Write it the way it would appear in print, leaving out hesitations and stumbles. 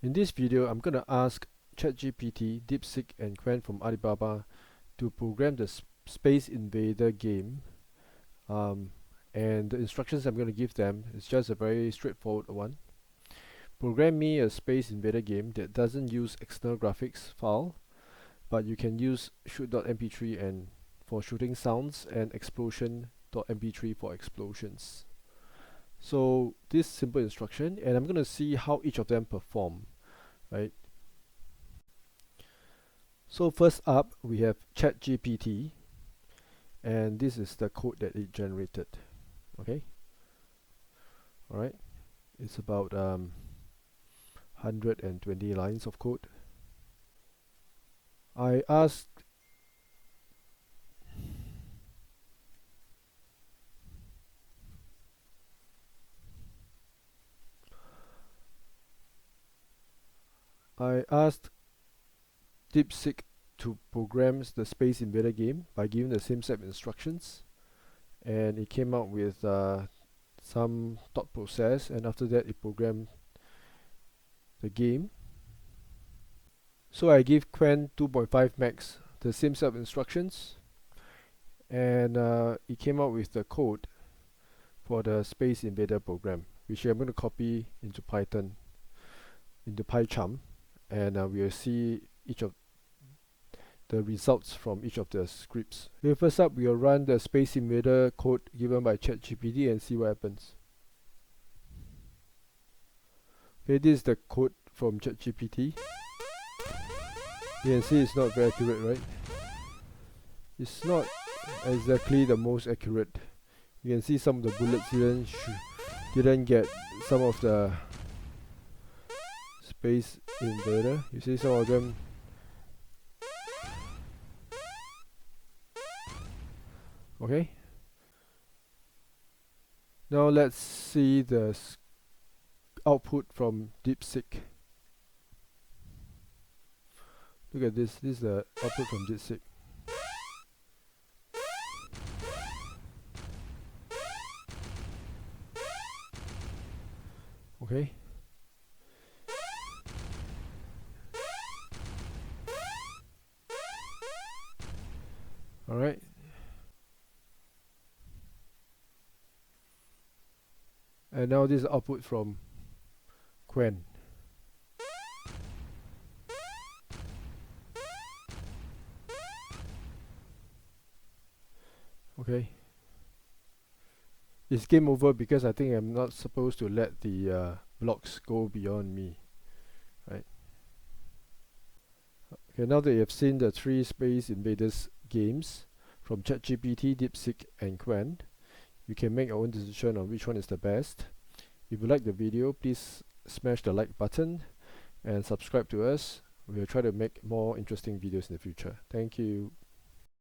In this video, I'm going to ask ChatGPT, Deepseek, and Qwen from Alibaba to program the Space Invader game. And the instructions I'm going to give them is just a very straightforward one. Program me a Space Invader game that doesn't use external graphics file, but you can use shoot.mp3 and for shooting sounds and explosion.mp3 for explosions. So this simple instruction, and I'm going to see how each of them perform, right? So first up, we have ChatGPT, and this is the code that it generated. Okay, all right, it's about 120 lines of code. I asked Deepseek to program the Space Invader game by giving the same set of instructions, and it came out with some thought process, and after that it programmed the game. So I give Qwen 2.5 max the same set of instructions, and it came out with the code for the Space Invader program, which I'm going to copy into Python, into PyCharm, and we'll see each of the results from each of the scripts. Okay, first up, we'll run the Space Invader code given by ChatGPT and see what happens. Okay, this is the code from ChatGPT. You can see it's not very accurate, right? It's not exactly the most accurate. You can see some of the bullets didn't get some of the Space Invader. You see some of them. Okay. Now let's see the output from Deepseek. Look at this. This is the output from Deepseek. Okay. All right. And now this is output from Qwen. Okay. It's game over because I think I'm not supposed to let the blocks go beyond me, right? Okay, now that you have seen the 3 Space Invaders games from ChatGPT, Deepseek, and Qwen, you can make your own decision on which one is the best. If you like the video, please smash the like button and subscribe to us. We'll try to make more interesting videos in the future. Thank you.